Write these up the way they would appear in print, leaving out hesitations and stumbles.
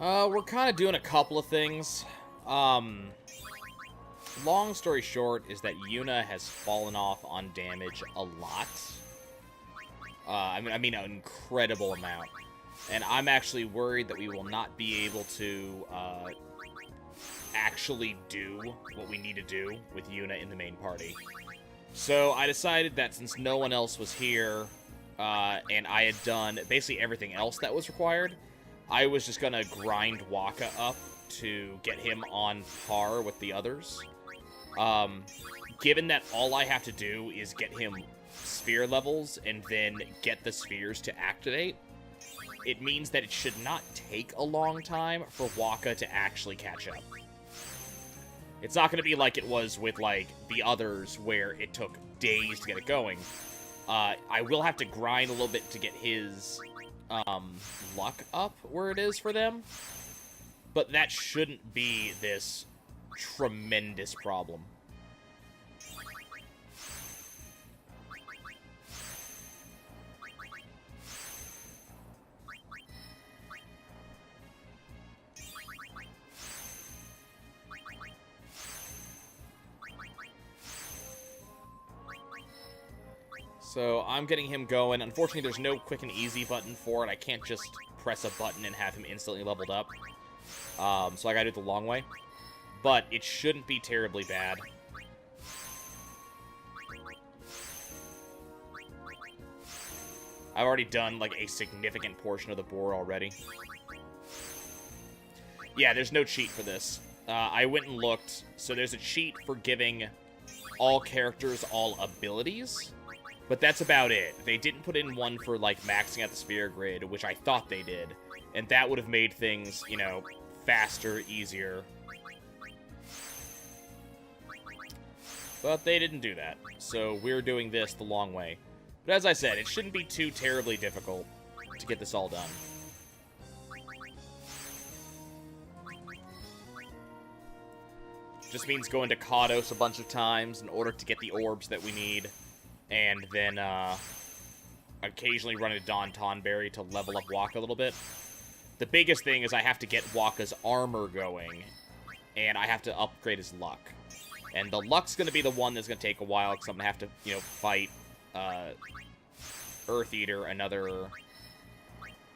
We're kind of doing a couple of things. Long story short is that Yuna has fallen off on damage a lot. I mean, an incredible amount. And I'm actually worried that we will not be able to, actually do what we need to do with Yuna in the main party. So I decided that since no one else was here, and I had done basically everything else that was required, I was just gonna grind Waka up to get him on par with the others. Given that all I have to do is get him sphere levels and then get the spheres to activate, it means that it should not take a long time for Waka to actually catch up. It's not going to be like it was with, like, the others where it took days to get it going. I will have to grind a little bit to get his luck up where it is for them, but that shouldn't be this tremendous problem. So I'm getting him going. Unfortunately, there's no quick and easy button for it. I can't just press a button and have him instantly leveled up. So I gotta do it the long way. But it shouldn't be terribly bad. I've already done, like, a significant portion of the board already. Yeah, there's no cheat for this. I went and looked. So there's a cheat for giving all characters all abilities. But that's about it. They didn't put in one for, like, maxing out the sphere grid, which I thought they did. And that would have made things, you know, faster, easier. But they didn't do that. So we're doing this the long way. But as I said, it shouldn't be too terribly difficult to get this all done. Just means going to Kados a bunch of times in order to get the orbs that we need. And then, occasionally run into Don Tonberry to level up Waka a little bit. The biggest thing is I have to get Waka's armor going, and I have to upgrade his luck. And the luck's going to be the one that's going to take a while, because I'm going to have to, you know, fight, Earth Eater another,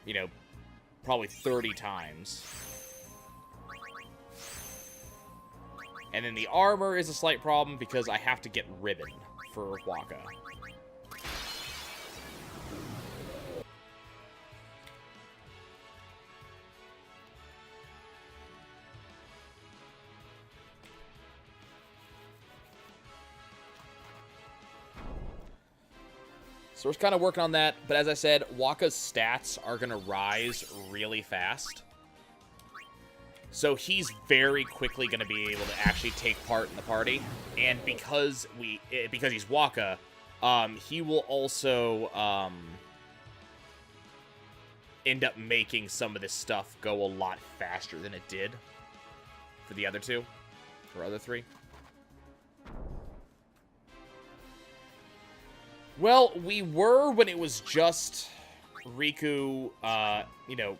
you know, probably 30 times. And then the armor is a slight problem, because I have to get Ribbon for Waka. So we're kind of working on that, but as I said, Waka's stats are going to rise really fast. So he's very quickly going to be able to actually take part in the party, and because he's Waka, he will also end up making some of this stuff go a lot faster than it did for the other two, or other three. Well, we were when it was just Riku, you know,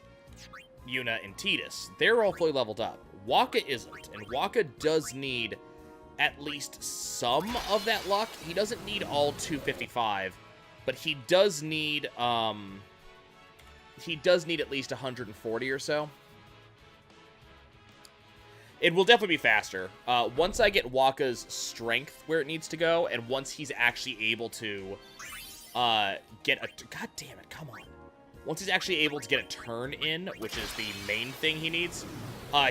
Yuna, and Tidus. They're all fully leveled up. Waka isn't, and Waka does need at least some of that luck. He doesn't need all 255, but he does need at least 140 or so. It will definitely be faster. Once I get Waka's strength where it needs to go, and once he's actually able to get a... God damn it, come on. Once he's actually able to get a turn in, which is the main thing he needs,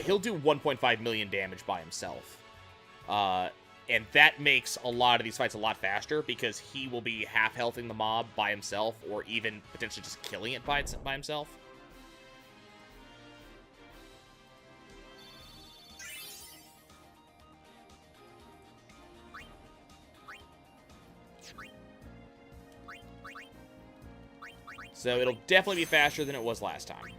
he'll do 1.5 million damage by himself. And that makes a lot of these fights a lot faster, because he will be half-healthing the mob by himself, or even potentially just killing it by himself. So it'll definitely be faster than it was last time.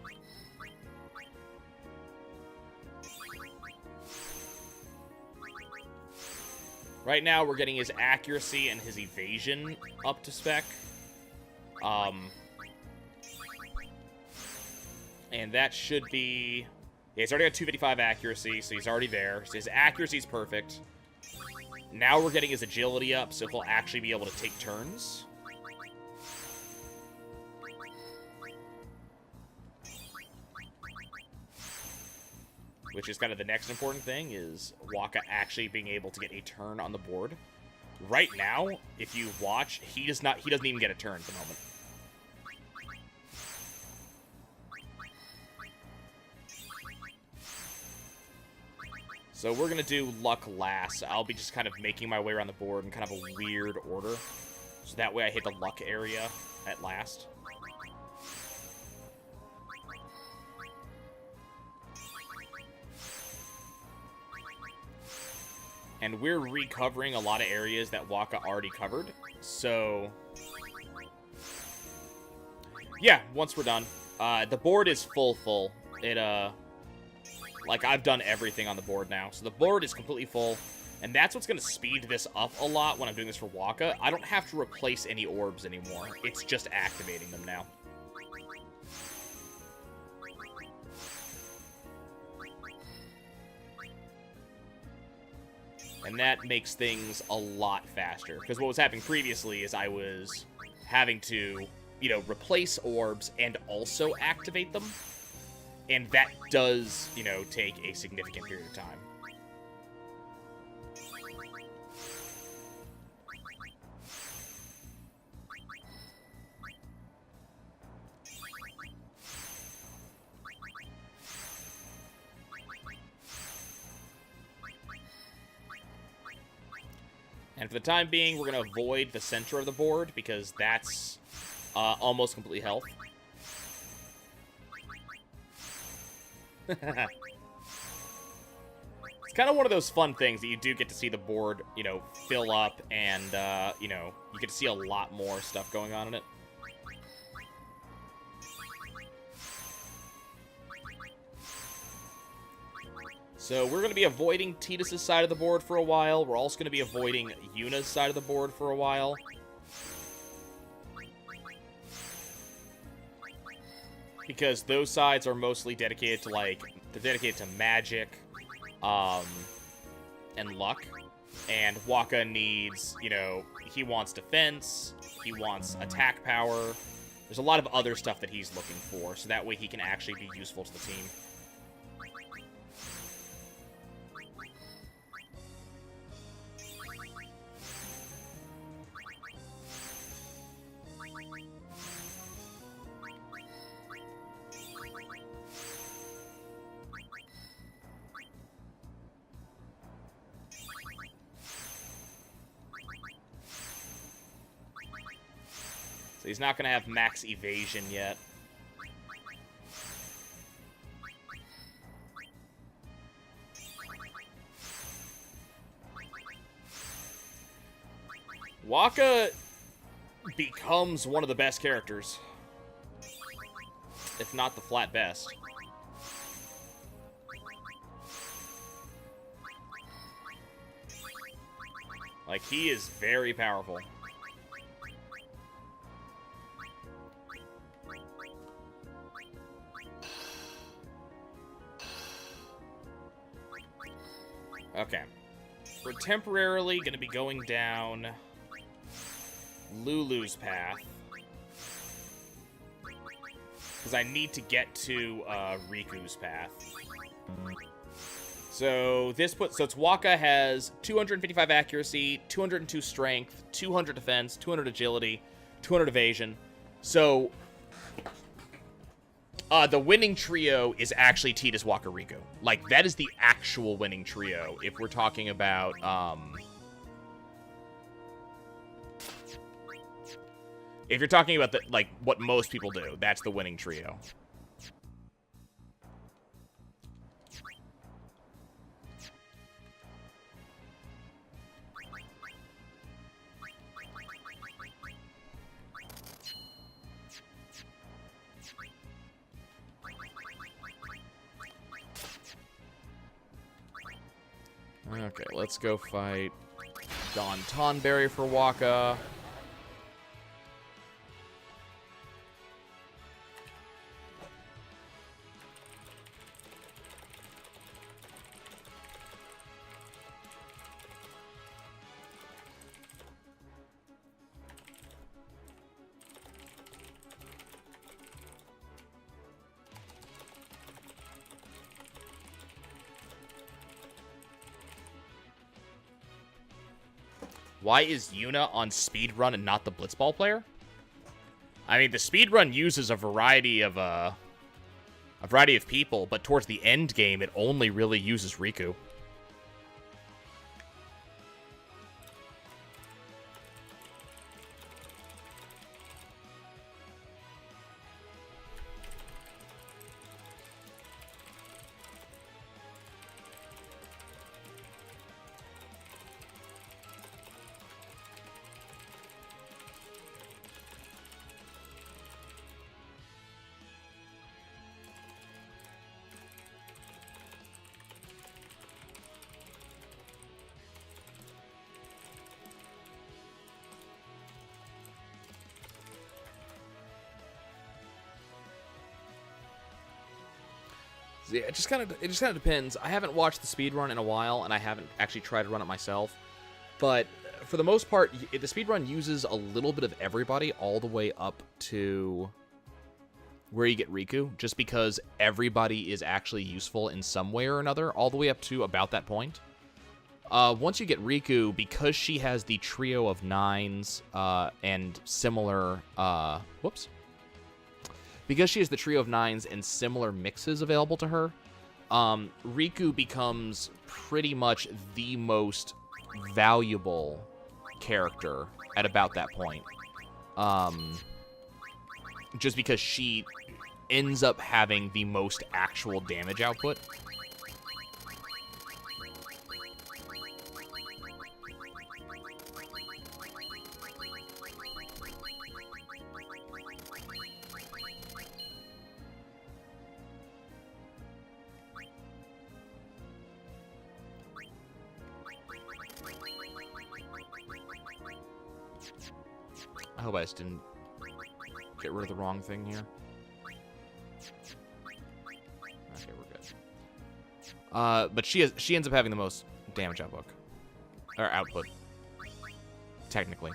Right now, we're getting his accuracy and his evasion up to spec. And that should be Yeah, he's already got 255 accuracy, so he's already there. So his accuracy's perfect. Now we're getting his agility up, so he'll actually be able to take turns. Which is kind of the next important thing, is Waka actually being able to get a turn on the board. Right now, if you watch, he doesn't even get a turn at the moment. So we're going to do luck last. I'll be just kind of making my way around the board in kind of a weird order. So that way I hit the luck area at last. And we're recovering a lot of areas that Waka already covered. So yeah, once we're done. The board is full. Like, I've done everything on the board now. So the board is completely full. And that's what's going to speed this up a lot when I'm doing this for Waka. I don't have to replace any orbs anymore. It's just activating them now. And that makes things a lot faster. Because what was happening previously is I was having to, you know, replace orbs and also activate them. And that does, you know, take a significant period of time. And for the time being, we're going to avoid the center of the board, because that's almost complete health. It's kind of one of those fun things that you do get to see the board, you know, fill up, and, you know, you get to see a lot more stuff going on in it. So we're going to be avoiding Tidus' side of the board for a while. We're also going to be avoiding Yuna's side of the board for a while. Because those sides are mostly dedicated to, like, they're dedicated to magic, and luck. And Waka needs, you know, he wants defense, he wants attack power. There's a lot of other stuff that he's looking for, so that way he can actually be useful to the team. So he's not going to have max evasion yet. Waka becomes one of the best characters, if not the flat best. Like, he is very powerful. Okay. We're temporarily going to be going down Lulu's path, because I need to get to Riku's path. So it's Waka has 255 accuracy, 202 strength, 200 defense, 200 agility, 200 evasion. So the winning trio is actually Tidus, Waka, Riku. Like, that is the actual winning trio if we're talking about if you're talking about like what most people do, that's the winning trio. Okay, let's go fight Don Tonberry for Waka. Why is Yuna on speedrun and not the Blitzball player? I mean, the speedrun uses a variety of people, but towards the end game, it only really uses Riku. Yeah, it just kind of depends. I haven't watched the speedrun in a while, and I haven't actually tried to run it myself. But for the most part, the speedrun uses a little bit of everybody all the way up to where you get Riku, just because everybody is actually useful in some way or another, all the way up to about that point. Once you get Riku, because she has the trio of nines and similar... Because she has the trio of nines and similar mixes available to her, Riku becomes pretty much the most valuable character at about that point. Just because she ends up having the most actual damage output. I hope I just didn't get rid of the wrong thing here. Okay, we're good. But she ends up having the most damage output, technically.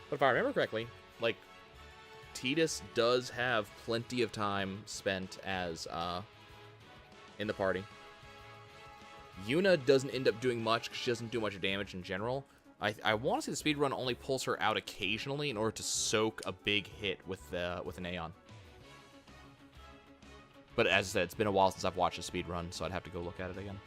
But if I remember correctly, like, Tidus does have plenty of time spent as in the party. Yuna doesn't end up doing much because she doesn't do much damage in general. I want to say the speedrun only pulls her out occasionally in order to soak a big hit with an Aeon. But as I said, it's been a while since I've watched a speedrun, so I'd have to go look at it again.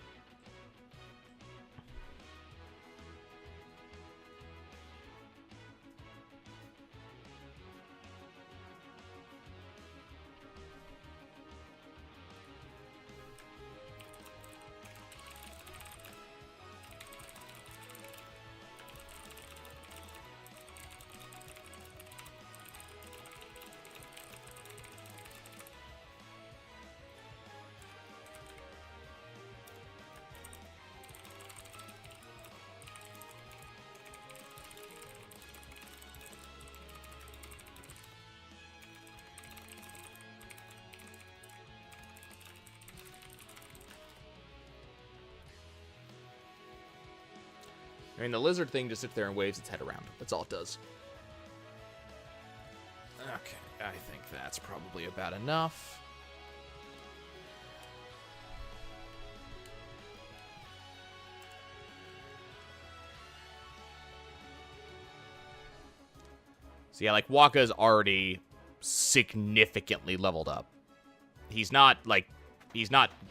I mean, the lizard thing just sits there and waves its head around. That's all it does. Okay, I think that's probably about enough. So yeah, like, Wakka's already significantly leveled up. He's not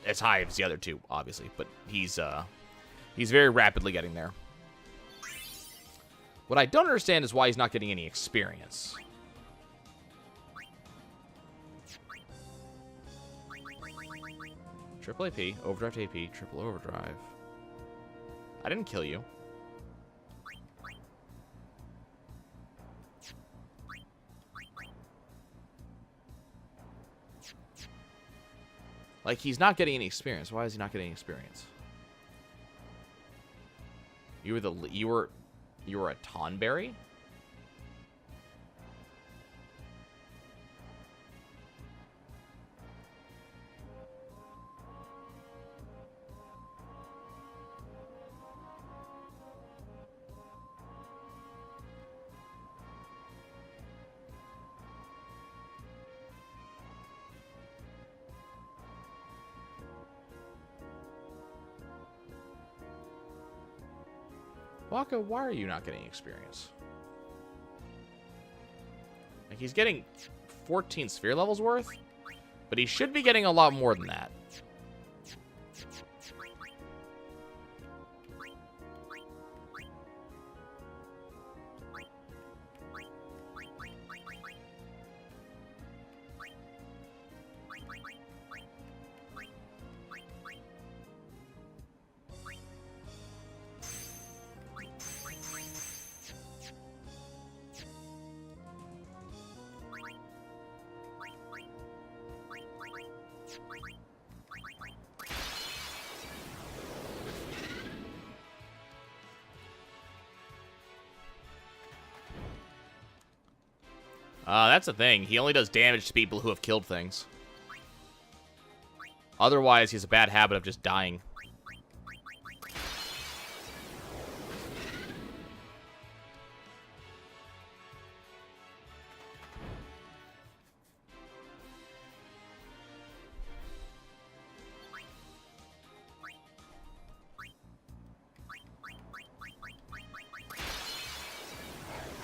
as high as the other two, obviously, but he's very rapidly getting there. What I don't understand is why he's not getting any experience. Triple AP, overdrive to AP, triple overdrive. I didn't kill you. Like, he's not getting any experience. Why is he not getting experience? You were a Tonberry? Waka, why are you not getting experience? Like, he's getting 14 sphere levels worth, but he should be getting a lot more than that. That's the thing. He only does damage to people who have killed things. Otherwise, he has a bad habit of just dying.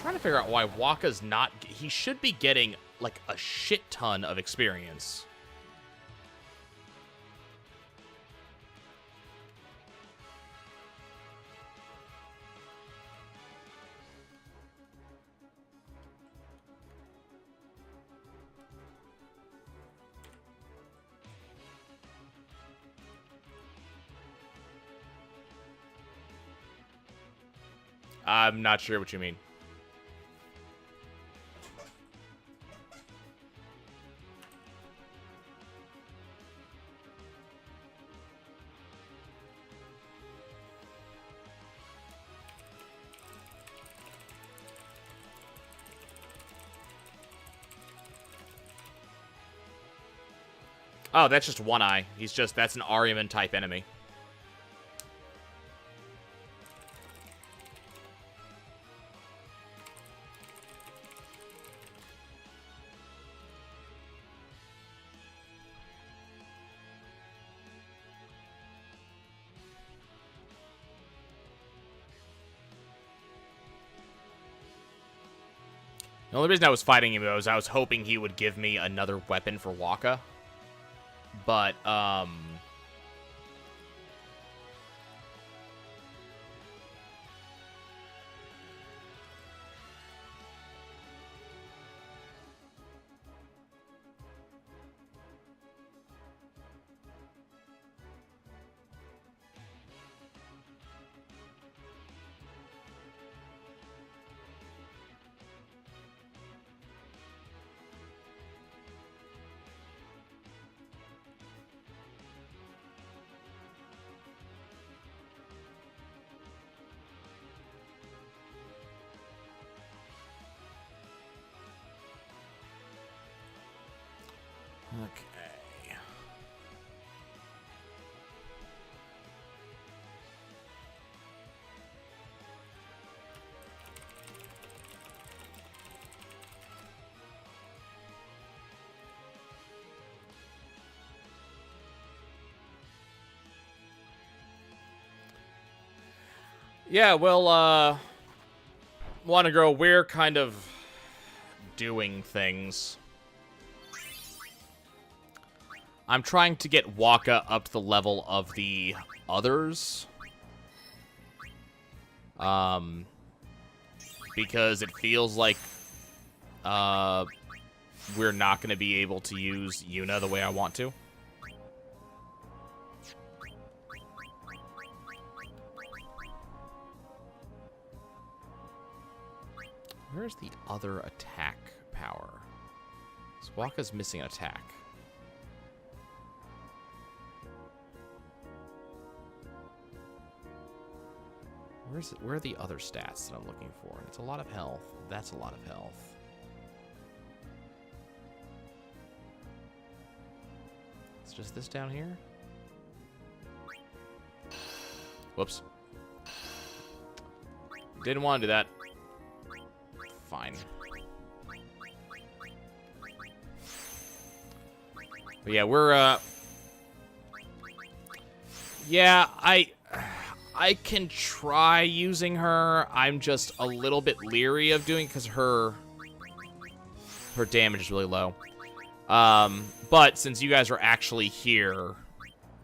Trying to figure out why Waka's not... He should be getting, like, a shit ton of experience. I'm not sure what you mean. Oh, that's just One Eye. That's an Ariaman type enemy. The only reason I was fighting him was I was hoping he would give me another weapon for Waka. But, okay. Yeah, well, Wanna Grow, we're kind of doing things. I'm trying to get Waka up to the level of the others. Because it feels like we're not going to be able to use Yuna the way I want to. Where's the other attack power? So Waka's missing an attack. Where are the other stats that I'm looking for? It's a lot of health. That's a lot of health. It's just this down here? Whoops. Didn't want to do that. Fine. But yeah, we're, yeah, I can try using her. I'm just a little bit leery of doing because her damage is really low. But since you guys are actually here,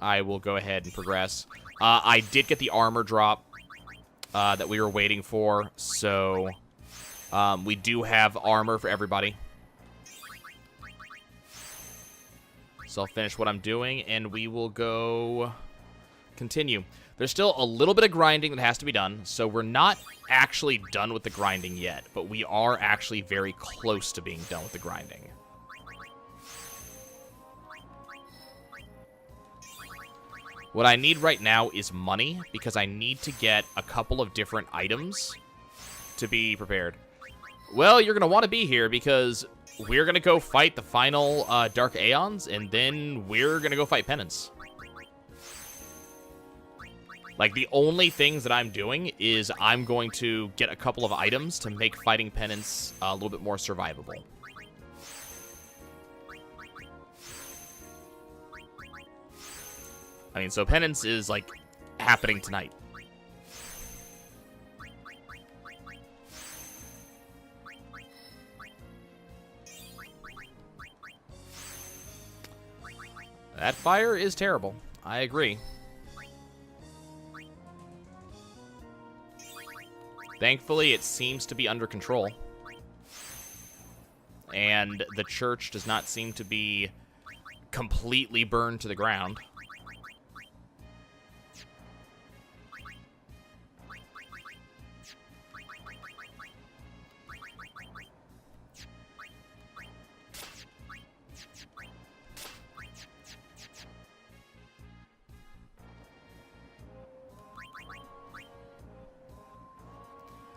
I will go ahead and progress. I did get the armor drop that we were waiting for, so we do have armor for everybody. So I'll finish what I'm doing, and we will go continue. There's still a little bit of grinding that has to be done, so we're not actually done with the grinding yet, but we are actually very close to being done with the grinding. What I need right now is money, because I need to get a couple of different items to be prepared. Well, you're going to want to be here, because we're going to go fight the final Dark Aeons, and then we're going to go fight Penance. Like, the only things that I'm doing is I'm going to get a couple of items to make fighting Penance a little bit more survivable. I mean, so Penance is, like, happening tonight. That fire is terrible. I agree. Thankfully, it seems to be under control. And the church does not seem to be completely burned to the ground.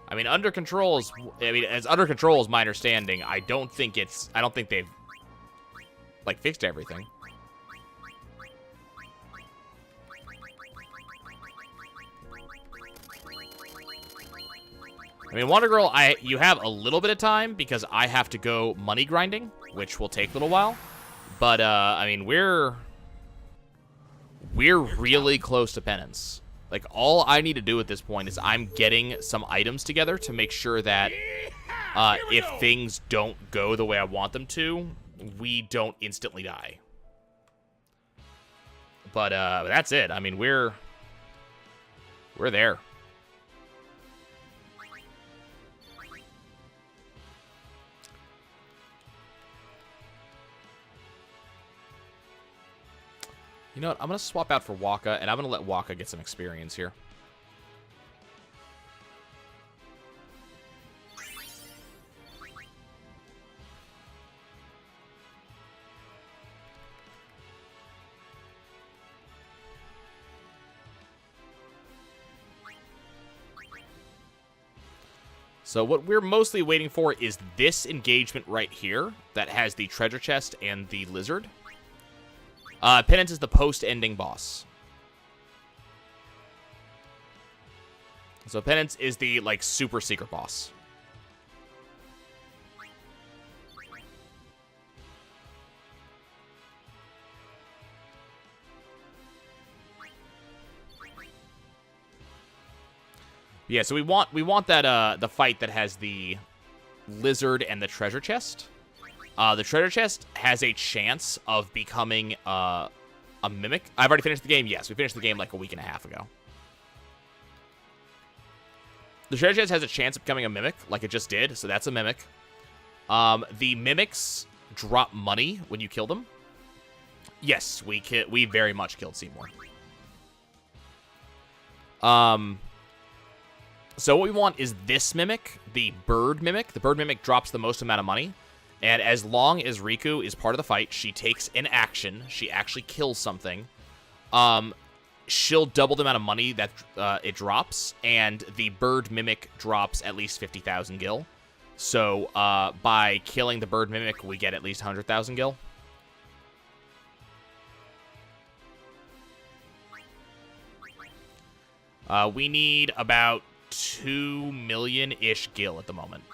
I mean, under control is, as under control is my understanding. I don't think they've, like, fixed everything. I mean, Wonder Girl, you have a little bit of time because I have to go money grinding, which will take a little while. But, I mean, we're really close to Penance. Like, all I need to do at this point is I'm getting some items together to make sure that if things don't go the way I want them to, we don't instantly die. But that's it. I mean, we're there. You know what? I'm going to swap out for Waka, and I'm going to let Waka get some experience here. So what we're mostly waiting for is this engagement right here that has the treasure chest and the lizard. Penance is the post-ending boss. So Penance is the, like, super secret boss. Yeah, so we want that the fight that has the lizard and the treasure chest. The treasure chest has a chance of becoming a mimic. I've already finished the game. Yes, we finished the game like a week and a half ago. The treasure chest has a chance of becoming a mimic, like it just did, so that's a mimic. The mimics drop money when you kill them. Yes, we very much killed Seymour. So what we want is this mimic, the bird mimic. The bird mimic drops the most amount of money. And as long as Riku is part of the fight, she takes an action. She actually kills something. She'll double the amount of money that it drops, and the bird mimic drops at least 50,000 gil. So by killing the bird mimic, we get at least 100,000 gil. We need about 2 million-ish gil at the moment.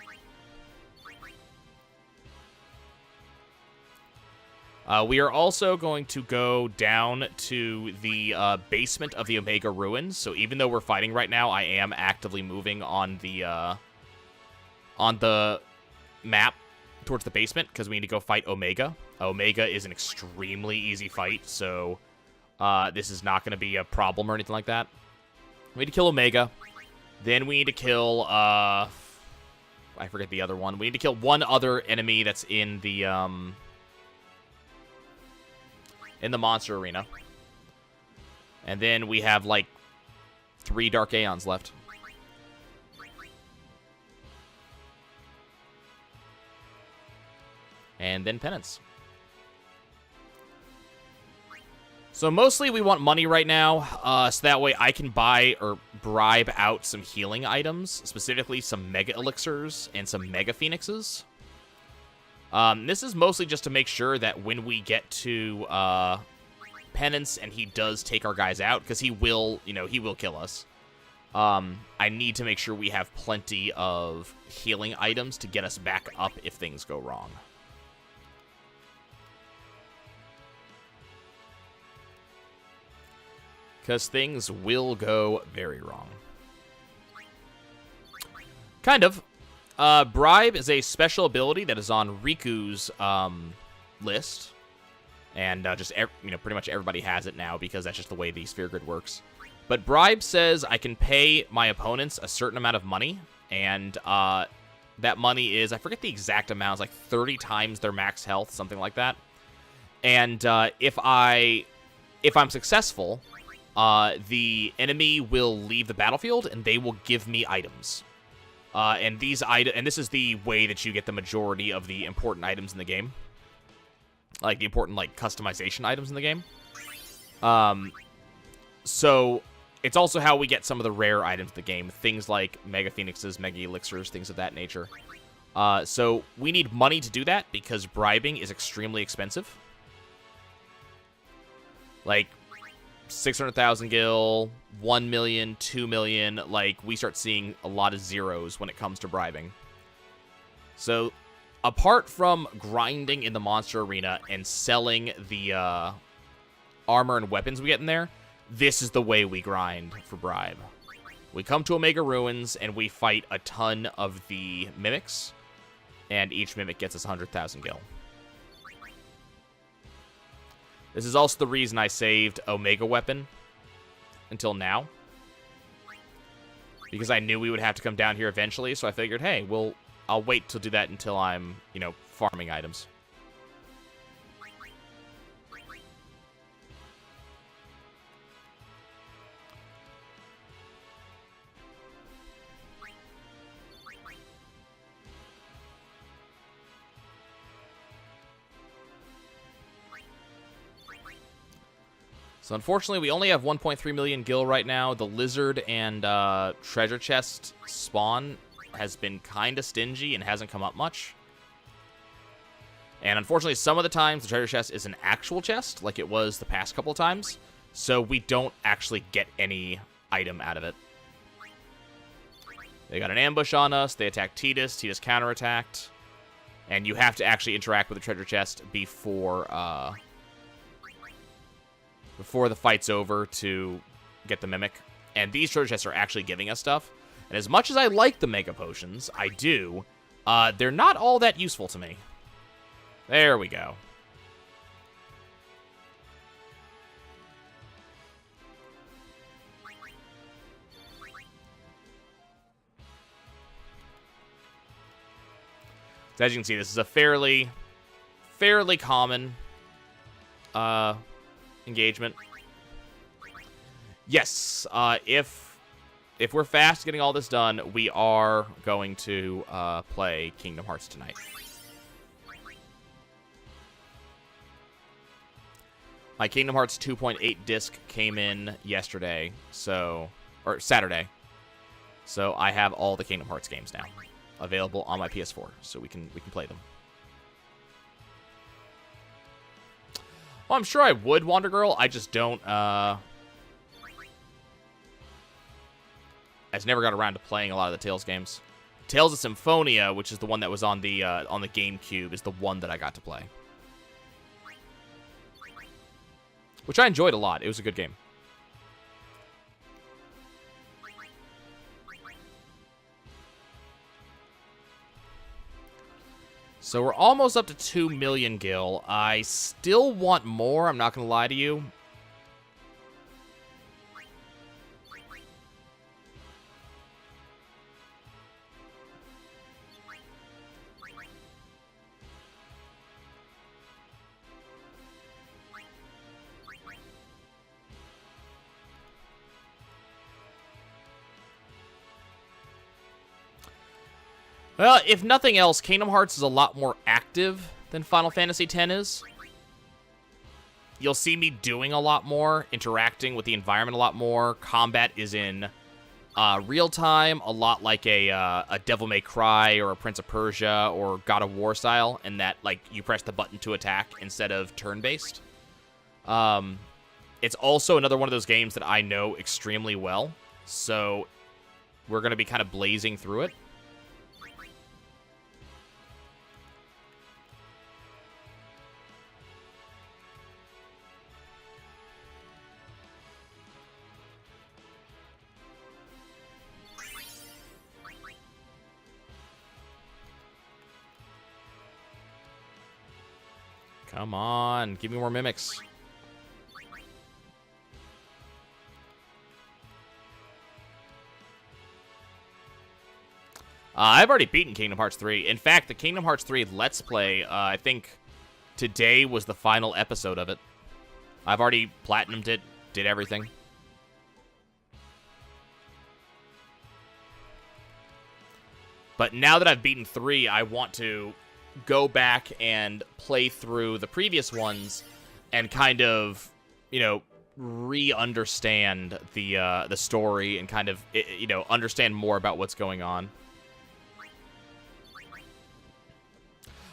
We are also going to go down to the basement of the Omega Ruins. So even though we're fighting right now, I am actively moving on the map towards the basement because we need to go fight Omega. Omega is an extremely easy fight, so this is not going to be a problem or anything like that. We need to kill Omega. Then we need to kill, I forget the other one. We need to kill one other enemy that's in the monster arena. And then we have, like, 3 Dark Aeons left. And then Penance. So mostly we want money right now, so that way I can buy or bribe out some healing items, specifically some Mega Elixirs and some Mega Phoenixes. This is mostly just to make sure that when we get to Penance and he does take our guys out, because he will, he will kill us. I need to make sure we have plenty of healing items to get us back up if things go wrong. Because things will go very wrong. Kind of. Bribe is a special ability that is on Riku's list. And pretty much everybody has it now because that's just the way the Sphere Grid works. But Bribe says I can pay my opponents a certain amount of money. And that money is, I forget the exact amount, it's like 30 times their max health, something like that. And if I'm successful, the enemy will leave the battlefield and they will give me items. And this is the way that you get the majority of the important items in the game. Like the important customization items in the game. So it's also how we get some of the rare items in the game. Things like Mega Phoenixes, Mega Elixirs, things of that nature. So we need money to do that because bribing is extremely expensive. Like 600,000 gil, 1 million, 2 million, we start seeing a lot of zeros when it comes to bribing. So, apart from grinding in the monster arena and selling the armor and weapons we get in there, this is the way we grind for bribe. We come to Omega Ruins and we fight a ton of the mimics, and each mimic gets us 100,000 gil. This is also the reason I saved Omega Weapon until now. Because I knew we would have to come down here eventually, so I figured, hey, I'll wait to do that until I'm, farming items. So unfortunately, we only have 1.3 million gil right now. The lizard and treasure chest spawn has been kind of stingy and hasn't come up much. And unfortunately, some of the times the treasure chest is an actual chest, like it was the past couple of times. So we don't actually get any item out of it. They got an ambush on us. They attacked Tidus. Tidus counterattacked. And you have to actually interact with the treasure chest before the fight's over to get the Mimic. And these treasure chests are actually giving us stuff. And as much as I like the Mega Potions, I do, they're not all that useful to me. There we go. So as you can see, this is a fairly common engagement. Yes, if we're fast getting all this done, we are going to play Kingdom Hearts tonight. My Kingdom Hearts 2.8 disc came in yesterday, or Saturday. So I have all the Kingdom Hearts games now available on my PS4, so we can play them. Well, I'm sure I would, Wander Girl. I just don't. I just never got around to playing a lot of the Tales games. Tales of Symphonia, which is the one that was on the GameCube, is the one that I got to play. which I enjoyed a lot. It was a good game. So we're almost up to 2 million, Gil. I still want more, I'm not going to lie to you. Well, if nothing else, Kingdom Hearts is a lot more active than Final Fantasy X is. You'll see me doing a lot more, interacting with the environment a lot more. Combat is in real time, a lot like a Devil May Cry or a Prince of Persia or God of War style, in that like you press the button to attack instead of turn-based. It's also another one of those games that I know extremely well, so we're going to be kind of blazing through it. Come on, give me more mimics. I've already beaten Kingdom Hearts 3. In fact, the Kingdom Hearts 3 Let's Play, I think today was the final episode of it. I've already platinumed it, did everything. But now that I've beaten 3, I want to go back and play through the previous ones and kind of, you know, re-understand the story and kind of, you know, understand more about what's going on.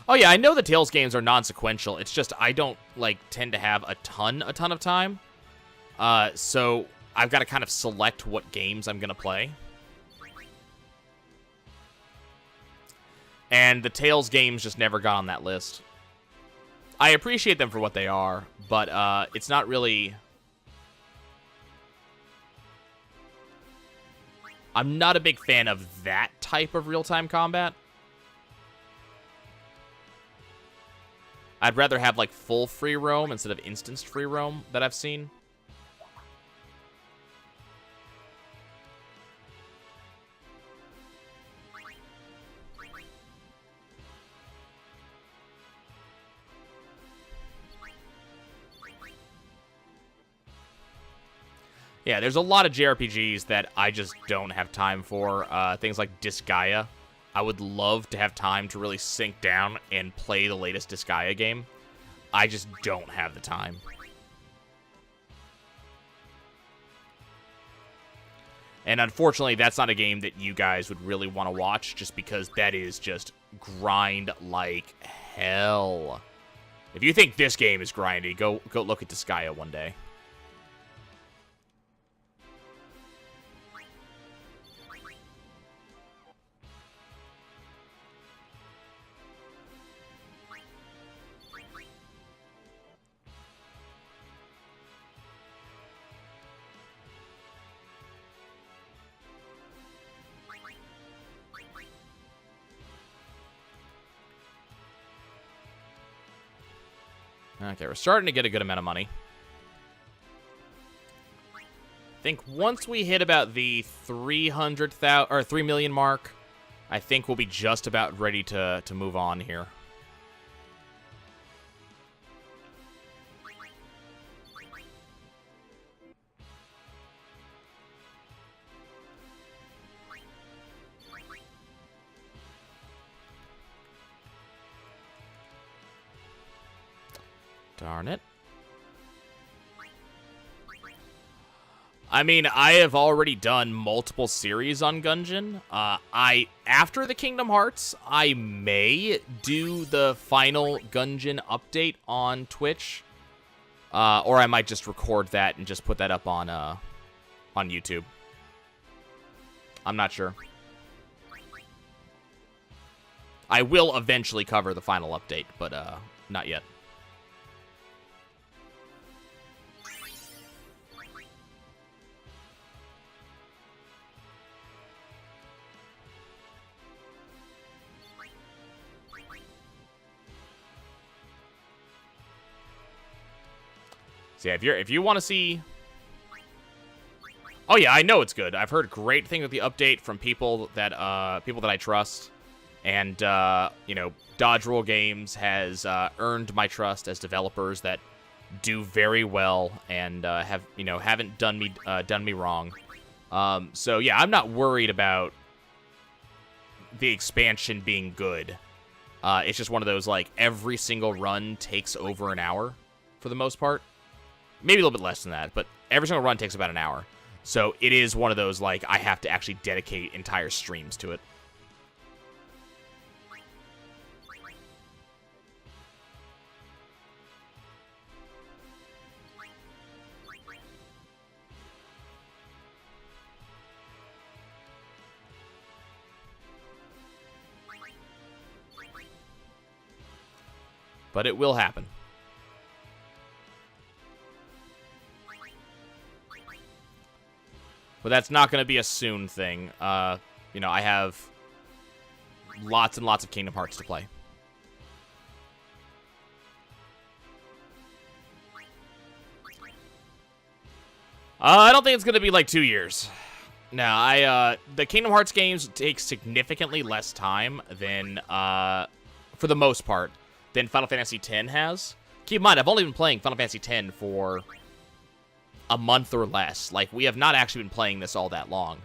Oh yeah, I know the Tales games are non-sequential. It's just I don't like tend to have a ton of time. So I've got to kind of select what games I'm gonna play. And the Tales games just never got on that list. I appreciate them for what they are, but it's not really... I'm not a big fan of that type of real-time combat. I'd rather have, like, full free roam instead of instanced free roam that I've seen. Yeah, there's a lot of JRPGs that I just don't have time for. Things like Disgaea. I would love to have time to really sink down and play the latest Disgaea game. I just don't have the time. And unfortunately, that's not a game that you guys would really want to watch, just because that is just grind like hell. If you think this game is grindy, go look at Disgaea one day. Okay, we're starting to get a good amount of money. I think once we hit about the 300,000 or 3 million mark, I think we'll be just about ready to move on here. Darn it. I mean, I have already done multiple series on Gungeon. After the Kingdom Hearts, I may do the final Gungeon update on Twitch. Or I might just record that and just put that up on YouTube. I'm not sure. I will eventually cover the final update, but not yet. So yeah, if you want to see... Oh yeah, I know it's good. I've heard great things with the update from people that I trust. And, you know, Dodge Roll Games has earned my trust as developers that do very well and haven't done me wrong. So yeah, I'm not worried about the expansion being good. It's just one of those, like, every single run takes over an hour for the most part. Maybe a little bit less than that, but every single run takes about an hour. So it is one of those, like, I have to actually dedicate entire streams to it. But it will happen. But that's not going to be a soon thing. You know, I have lots and lots of Kingdom Hearts to play. I don't think it's going to be like 2 years. No, the Kingdom Hearts games take significantly less time than, for the most part, than Final Fantasy X has. Keep in mind, I've only been playing Final Fantasy X for a month or less. Like, we have not actually been playing this all that long.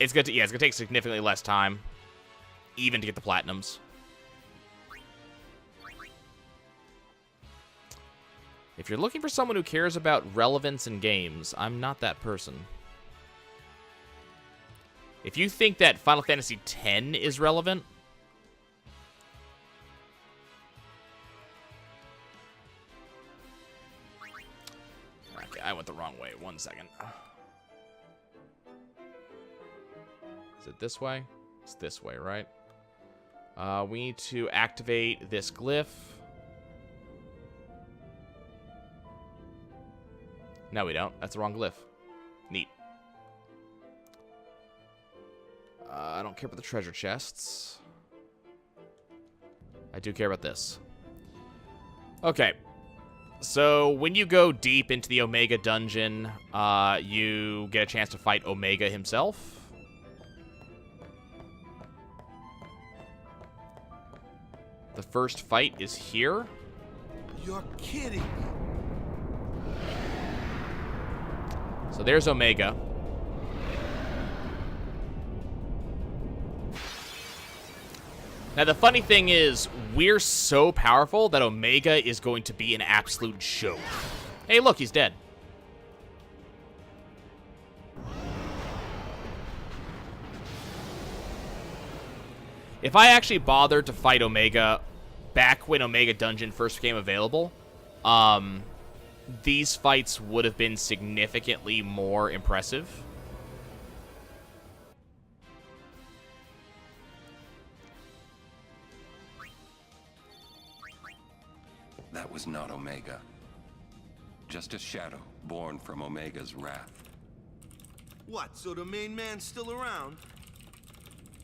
It's gonna take significantly less time, even to get the platinums. If you're looking for someone who cares about relevance in games, I'm not that person. If you think that Final Fantasy X is relevant, okay, I went the wrong way. 1 second. Is it this way? It's this way, right? We need to activate this glyph. No, we don't. That's the wrong glyph. Neat. I don't care about the treasure chests. I do care about this. Okay. So, when you go deep into the Omega dungeon, you get a chance to fight Omega himself. The first fight is here. You're kidding me. So there's Omega. Now, the funny thing is, we're so powerful that Omega is going to be an absolute joke. Hey, look, he's dead. If I actually bothered to fight Omega back when Omega Dungeon first became available, these fights would have been significantly more impressive. That was not Omega. Just a shadow born from Omega's wrath. What, so the main man's still around?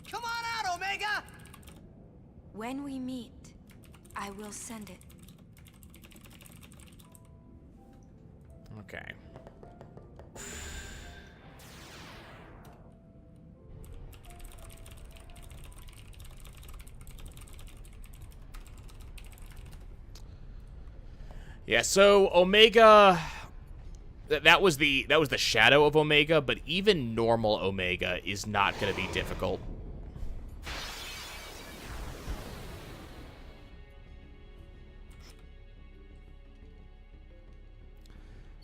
Come on out, Omega! When we meet, I will send it. Okay. Yeah, so Omega, that was the shadow of Omega, but even normal Omega is not going to be difficult.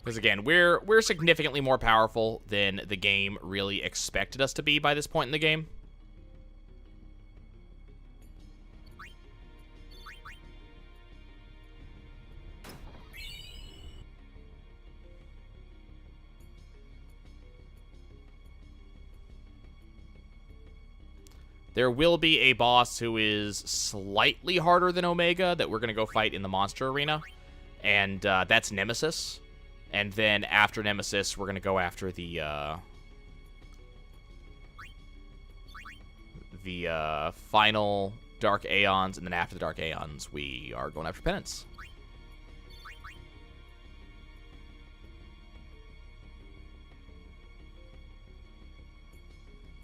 Because again, we're significantly more powerful than the game really expected us to be by this point in the game. There will be a boss who is slightly harder than Omega that we're going to go fight in the monster arena, and that's Nemesis. And then after Nemesis, we're going to go after the final Dark Aeons, and then after the Dark Aeons, we are going after Penance.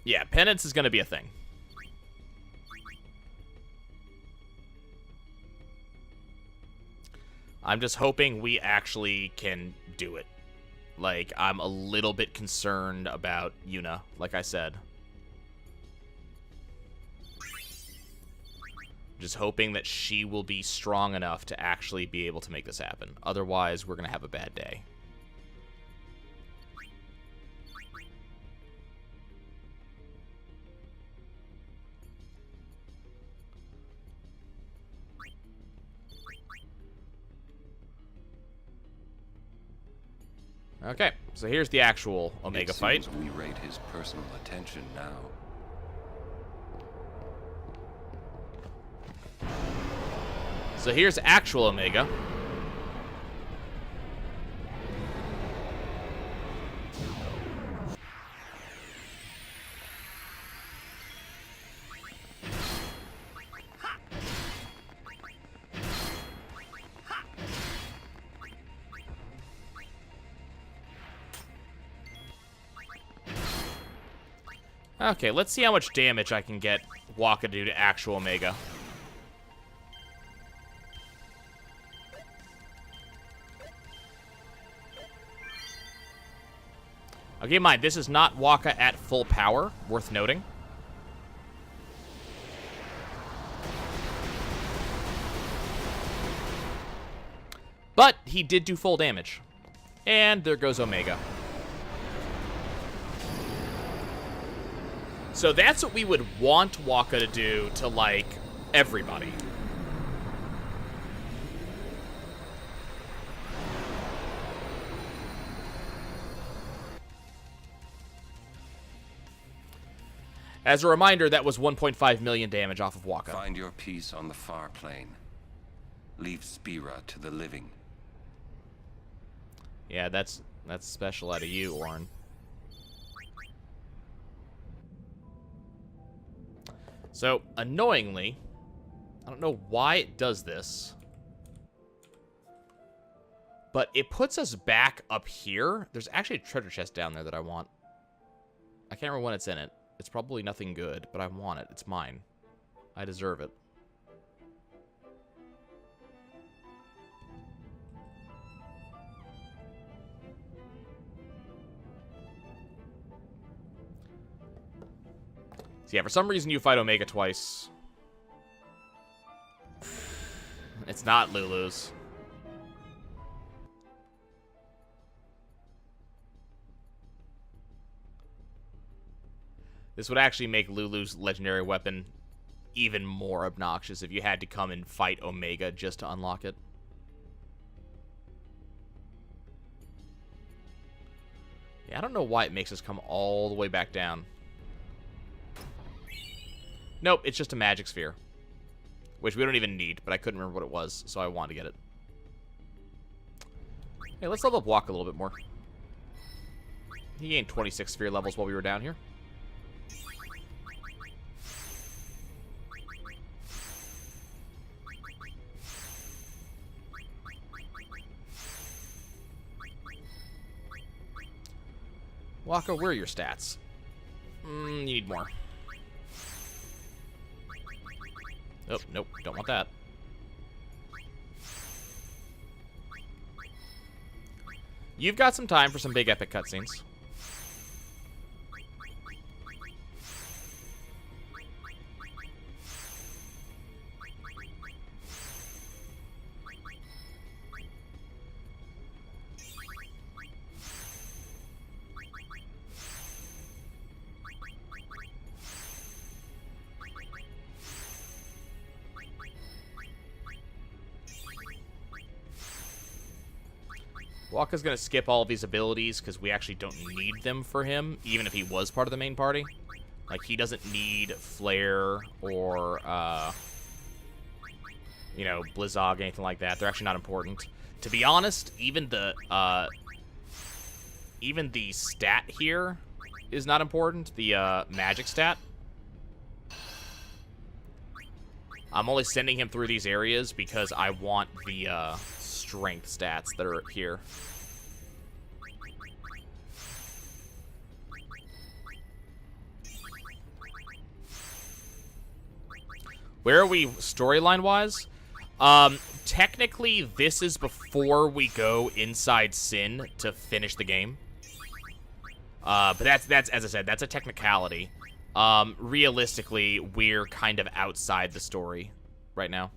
Yeah, Penance is going to be a thing. I'm just hoping we actually can do it. Like, I'm a little bit concerned about Yuna, like I said. Just hoping that she will be strong enough to actually be able to make this happen. Otherwise, we're going to have a bad day. Okay, so here's the actual Omega fight. It seems we rate his personal attention now. So here's actual Omega. Okay, let's see how much damage I can get Waka to do to actual Omega. Okay, keep in mind, this is not Waka at full power, worth noting. But he did do full damage. And there goes Omega. So that's what we would want Waka to do to, like, everybody. As a reminder, that was 1.5 million damage off of Waka. Find your peace on the far plane. Leave Spira to the living. Yeah, that's special out of you, Orn. So, annoyingly, I don't know why it does this, but it puts us back up here. There's actually a treasure chest down there that I want. I can't remember when it's in it. It's probably nothing good, but I want it. It's mine. I deserve it. So yeah, for some reason you fight Omega twice. It's not Lulu's. This would actually make Lulu's legendary weapon even more obnoxious if you had to come and fight Omega just to unlock it. Yeah, I don't know why it makes us come all the way back down. Nope, it's just a magic sphere. Which we don't even need, but I couldn't remember what it was, so I wanted to get it. Hey, let's level up Waka a little bit more. He gained 26 sphere levels while we were down here. Waka, where are your stats? You need more. Oh, nope, don't want that. You've got some time for some big epic cutscenes. Waka's gonna skip all of these abilities because we actually don't need them for him, even if he was part of the main party. Like, he doesn't need Flare or, you know, Blizzog, anything like that. They're actually not important. To be honest, even the stat here is not important. The, magic stat. I'm only sending him through these areas because I want the strength stats that are here. Where are we storyline-wise? Technically, this is before we go inside Sin to finish the game. But that's as I said, that's a technicality. Realistically, we're kind of outside the story right now.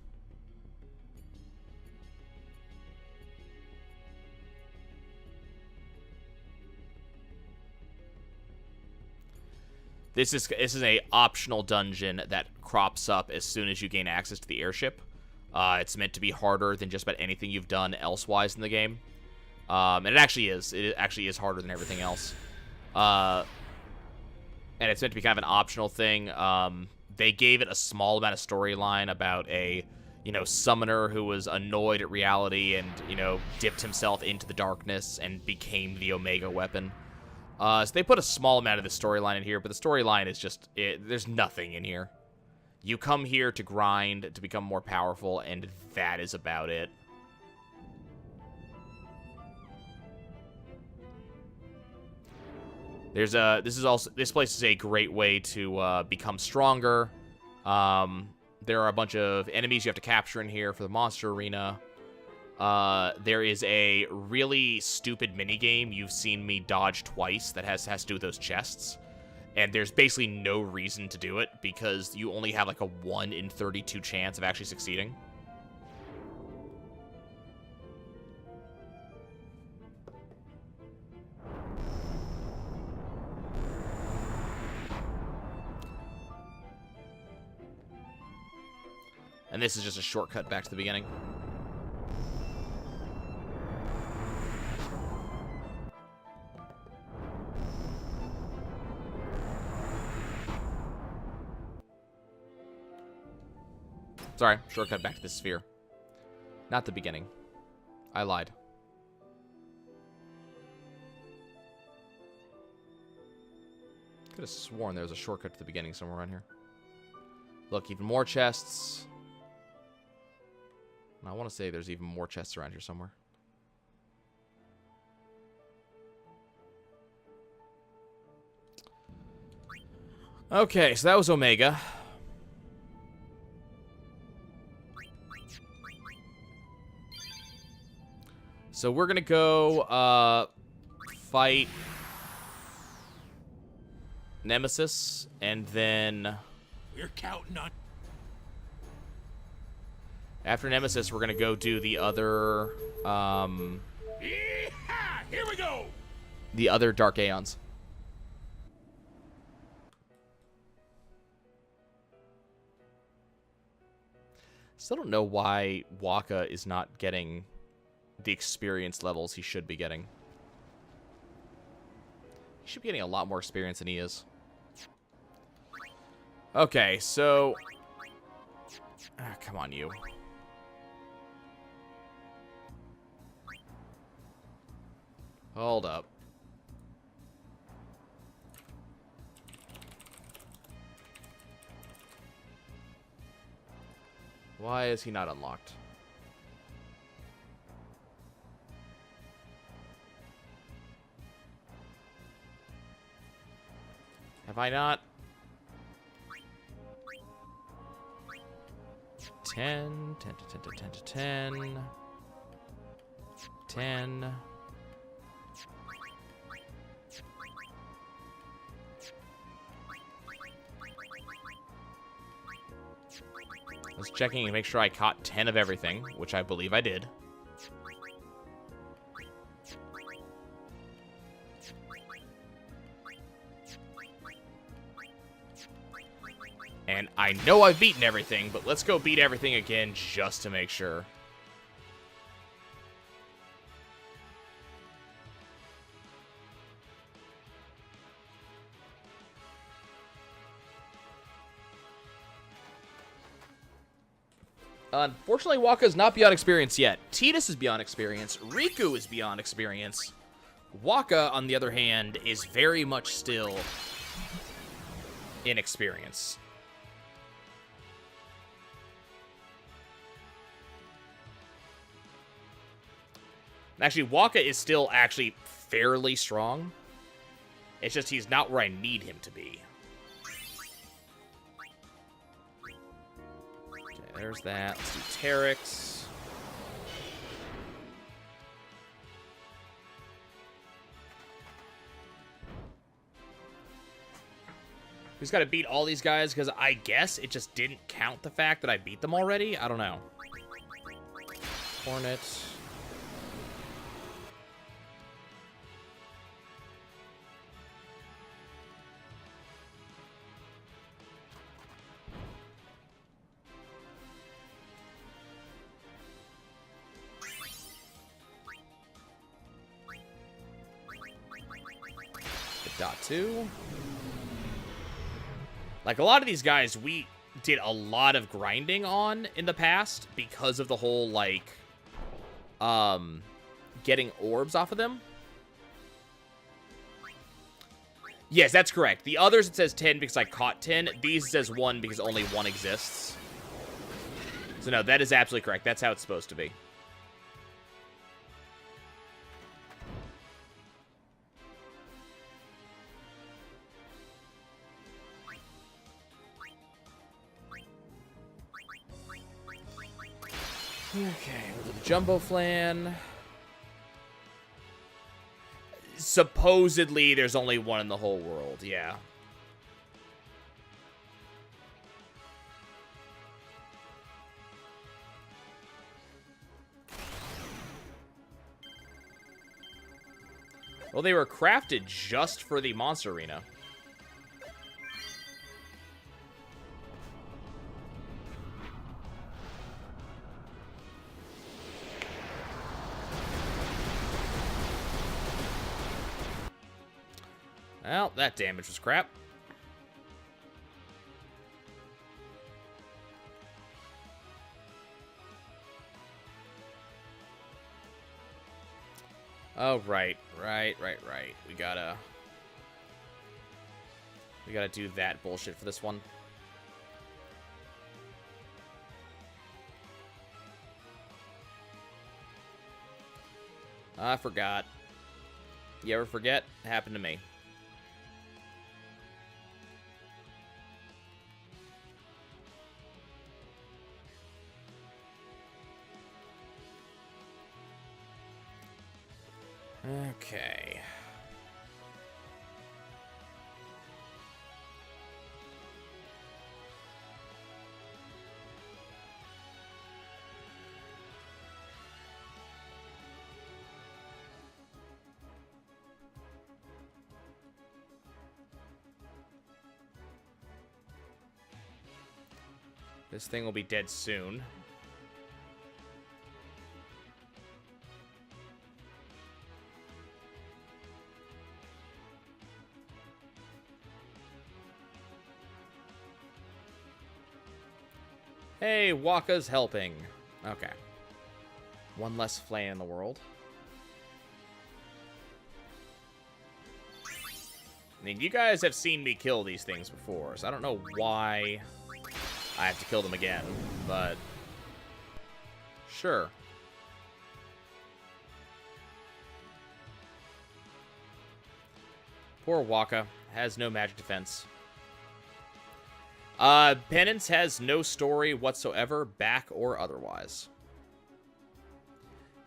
This is a optional dungeon that crops up as soon as you gain access to the airship. It's meant to be harder than just about anything you've done elsewise in the game. And it actually is. It actually is harder than everything else. And it's meant to be kind of an optional thing. They gave it a small amount of storyline about a, summoner who was annoyed at reality and, dipped himself into the darkness and became the Omega weapon. So they put a small amount of the storyline in here, but the storyline is just, there's nothing in here. You come here to grind, to become more powerful, and that is about it. This place is a great way to become stronger. There are a bunch of enemies you have to capture in here for the monster arena. There is a really stupid minigame you've seen me dodge twice that has to do with those chests. And there's basically no reason to do it because you only have like a 1 in 32 chance of actually succeeding. And this is just a shortcut back to the beginning. Sorry, shortcut back to the sphere. Not the beginning. I lied. Could have sworn there was a shortcut to the beginning somewhere around here. Look, even more chests. And I want to say there's even more chests around here somewhere. Okay, so that was Omega. So we're gonna go fight Nemesis, and then we're counting on. After Nemesis, we're gonna go do the other Here we go. The other Dark Aeons. Still don't know why Waka is not getting the experience levels he should be getting. He should be getting a lot more experience than he is. Okay, so... come on, you. Hold up. Why is he not unlocked? Have I not? 10, 10 to 10 to 10 to 10. 10. I was checking to make sure I caught 10 of everything, which I believe I did. And I know I've beaten everything, but let's go beat everything again just to make sure. Unfortunately, Waka is not beyond experience yet. Tidus is beyond experience. Riku is beyond experience. Waka, on the other hand, is very much still inexperienced. Actually, Waka is still actually fairly strong. It's just he's not where I need him to be. Okay, there's that. Let's do Teryx. We just gotta beat all these guys, because I guess it just didn't count the fact that I beat them already? I don't know. Hornet. Dot 2. Like, a lot of these guys, we did a lot of grinding on in the past because of the whole, like, getting orbs off of them. Yes, that's correct. The others, it says 10 because I caught 10. These, it says 1 because only 1 exists. So, no, that is absolutely correct. That's how it's supposed to be. Okay, we'll do the Jumbo Flan. Supposedly, there's only one in the whole world, yeah. Well, they were crafted just for the Monster Arena. Well, that damage was crap. Oh, right. We gotta do that bullshit for this one. I forgot. You ever forget? It happened to me. Okay. This thing will be dead soon. Hey, Waka's helping. Okay. One less flan in the world. I mean, you guys have seen me kill these things before, so I don't know why I have to kill them again, but sure. Poor Waka has no magic defense. Penance has no story whatsoever, back or otherwise.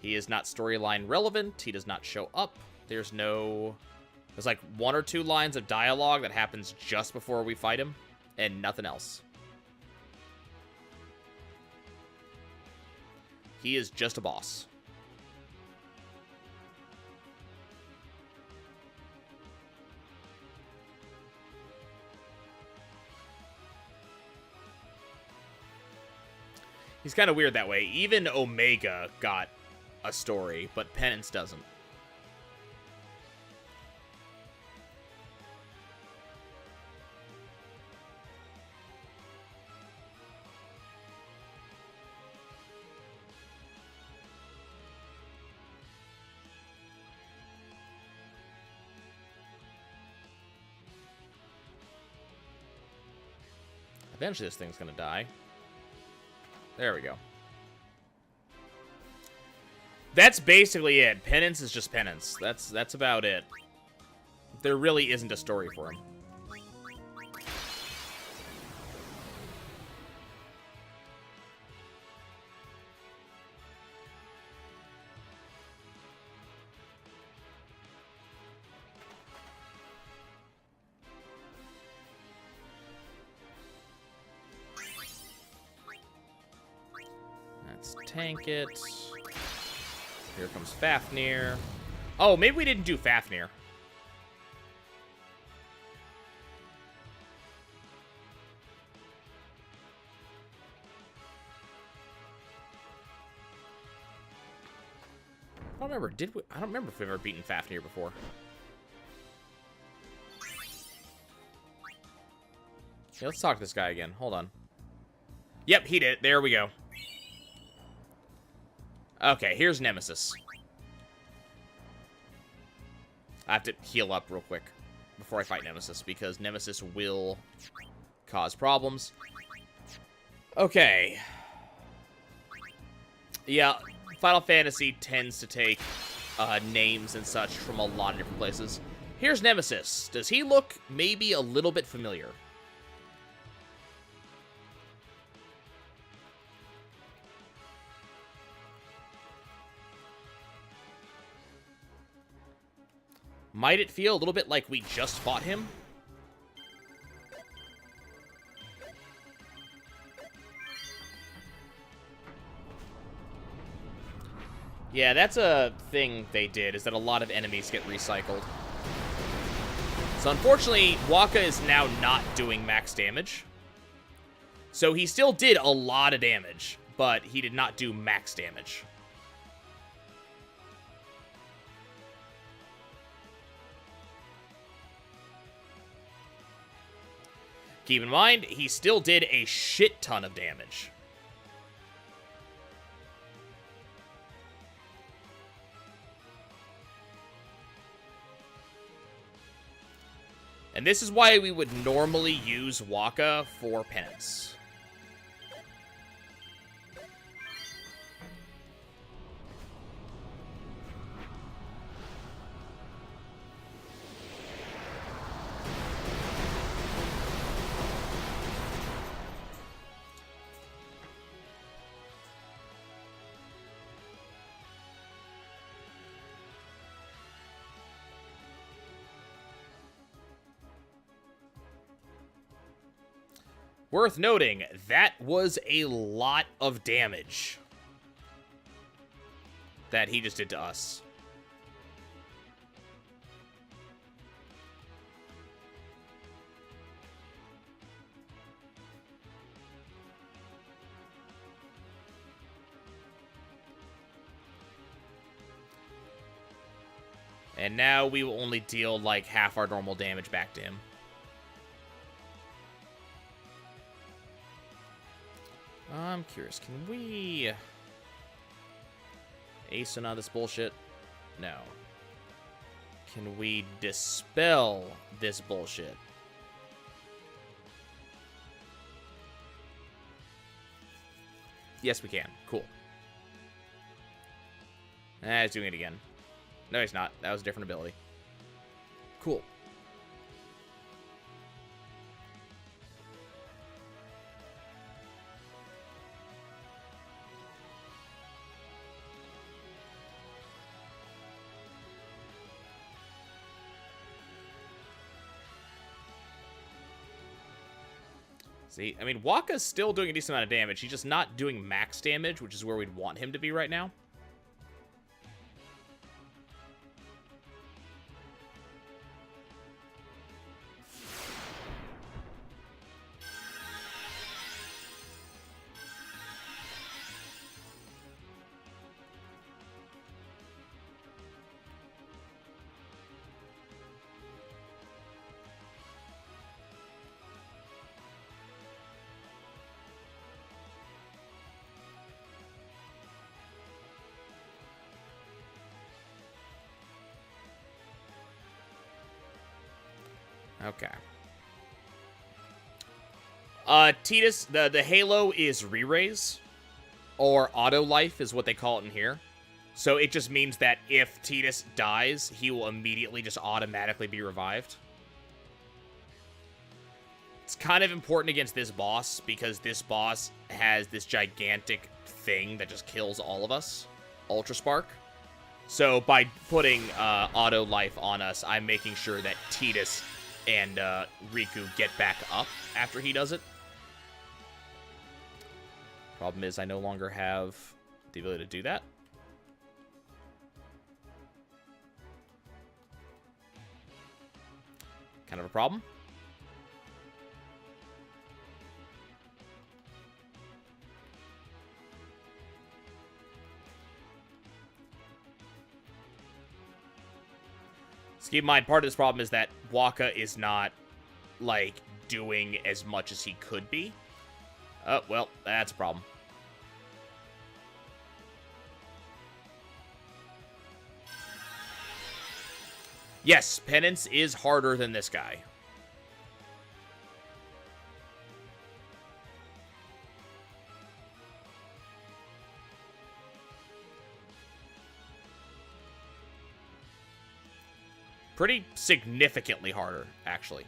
He is not storyline relevant. He does not show up. There's like 1 or 2 lines of dialogue that happens just before we fight him, and nothing else. He is just a boss. He's kind of weird that way. Even Omega got a story, but Penance doesn't. Eventually this thing's gonna die. There we go. That's basically it. Penance is just penance. That's about it. There really isn't a story for him. Let's tank it. Here comes Fafnir. Oh, maybe we didn't do Fafnir. I don't remember. Did we? I don't remember if we've ever beaten Fafnir before. Okay, let's talk to this guy again. Hold on. Yep, he did. There we go. Okay, here's Nemesis. I have to heal up real quick before I fight Nemesis, because Nemesis will cause problems. Okay. Yeah, Final Fantasy tends to take names and such from a lot of different places. Here's Nemesis. Does he look maybe a little bit familiar? Might it feel a little bit like we just fought him? Yeah, that's a thing they did, is that a lot of enemies get recycled. So unfortunately, Wakka is now not doing max damage. So he still did a lot of damage, but he did not do max damage. Keep in mind, he still did a shit ton of damage. And this is why we would normally use Wakka for Penance. Worth noting, that was a lot of damage that he just did to us. And now we will only deal like half our normal damage back to him. I'm curious, can we ace on this bullshit? No. Can we dispel this bullshit? Yes, we can. Cool. He's doing it again. No, he's not. That was a different ability. Cool. See, I mean, Wakka's still doing a decent amount of damage. He's just not doing max damage, which is where we'd want him to be right now. Okay. Tidus, the Halo is re-raise, or auto life is what they call it in here. So it just means that if Tidus dies, he will immediately just automatically be revived. It's kind of important against this boss, because this boss has this gigantic thing that just kills all of us. Ultra Spark. So by putting auto life on us, I'm making sure that Tidus and Riku get back up after he does it. Problem is, I no longer have the ability to do that. Kind of a problem. So keep in mind, part of this problem is that Waka is not, like, doing as much as he could be. Oh, well, that's a problem. Yes, Penance is harder than this guy. Pretty significantly harder, actually.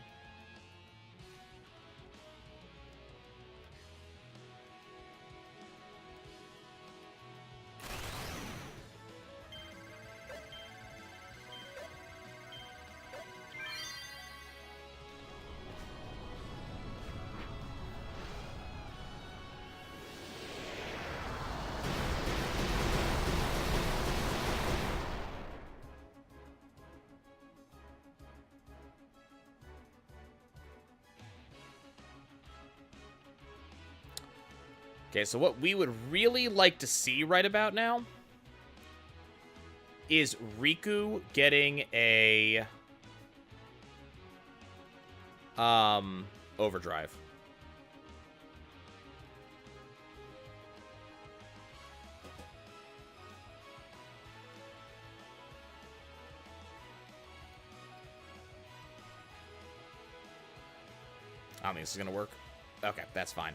Okay, so what we would really like to see right about now is Riku getting a overdrive. I don't think this is gonna work. Okay, that's fine.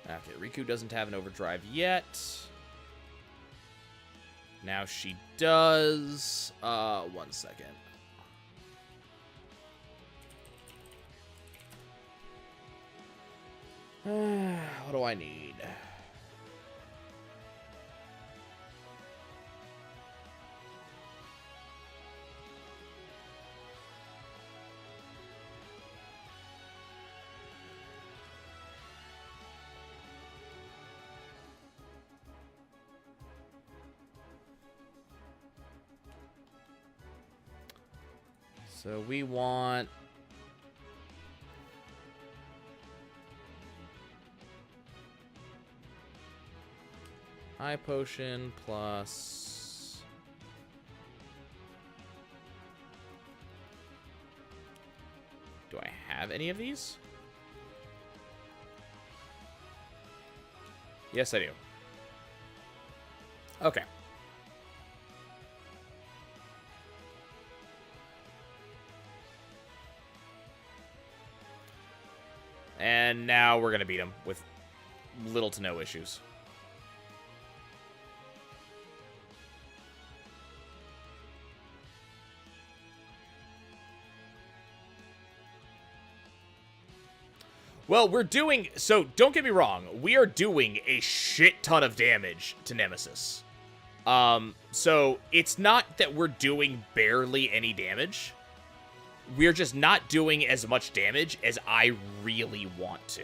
Okay, Riku doesn't have an overdrive yet. Now she does. 1 second. What do I need? So we want... High potion plus... Do I have any of these? Yes, I do. Okay. And now we're going to beat him with little to no issues. Well, we're doing... So, don't get me wrong. We are doing a shit ton of damage to Nemesis. So, it's not that we're doing barely any damage. We're just not doing as much damage as I really want to.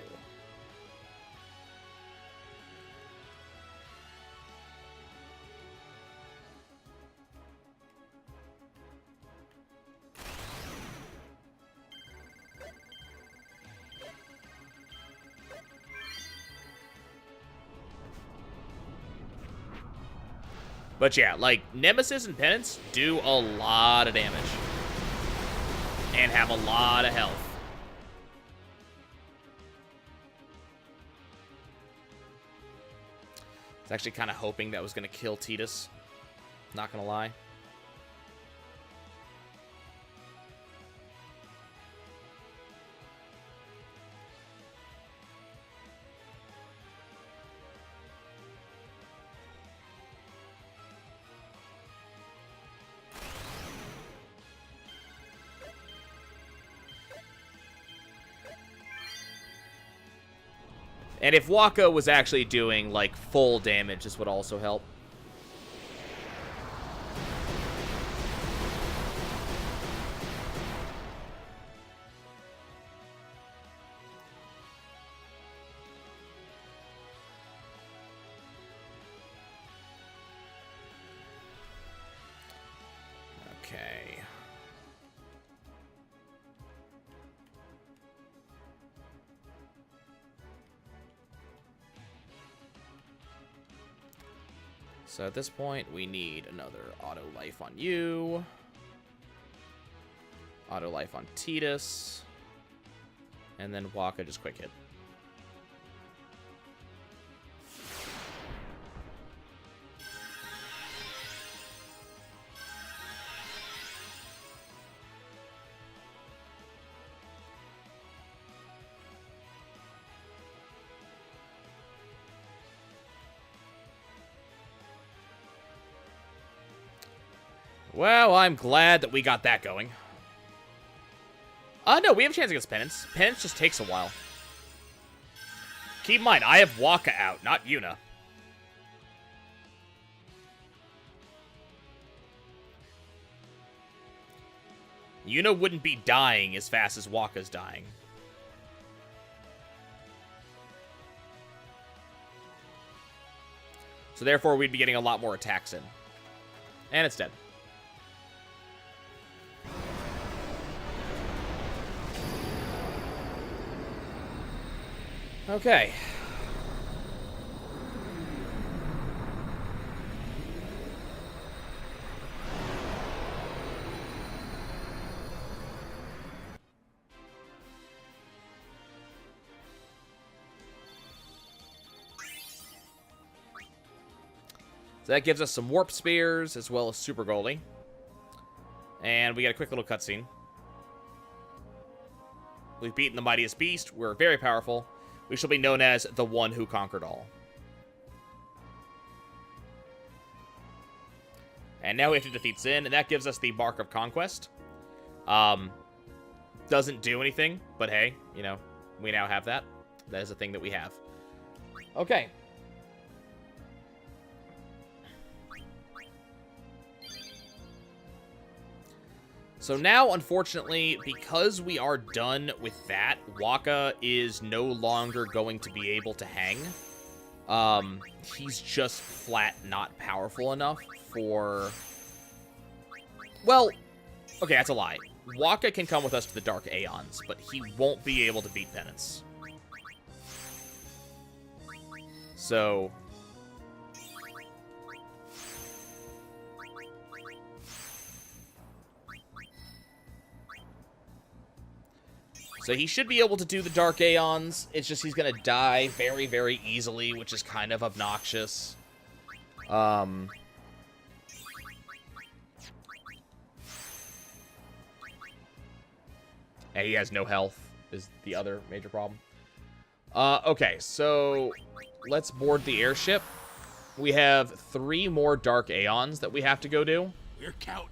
But yeah, like, Nemesis and Penance do a lot of damage. And have a lot of health. I was actually kind of hoping that was going to kill Tidus. Not going to lie. And if Waka was actually doing, like, full damage, this would also help. Okay. So at this point, we need another auto life on you. Auto life on Tidus. And then Waka just quick hit. Well, I'm glad that we got that going. No, we have a chance against Penance. Penance just takes a while. Keep in mind, I have Waka out, not Yuna. Yuna wouldn't be dying as fast as Waka's dying. So therefore, we'd be getting a lot more attacks in. And it's dead. Okay. So that gives us some Warp Spears, as well as Super Goldie. And we got a quick little cutscene. We've beaten the mightiest beast. We're very powerful. We shall be known as the one who conquered all. And now we have to defeat Zin, and that gives us the Mark of Conquest. Doesn't do anything, but hey, you know, we now have that. That is a thing that we have. Okay. So now, unfortunately, because we are done with that, Waka is no longer going to be able to hang. He's just flat not powerful enough for... Well, okay, that's a lie. Waka can come with us to the Dark Aeons, but he won't be able to beat Penance. So... So he should be able to do the Dark Aeons. It's just he's going to die very, very easily, which is kind of obnoxious. And he has no health, is the other major problem. Okay, so let's board the airship. We have 3 more Dark Aeons that we have to go do. We're counting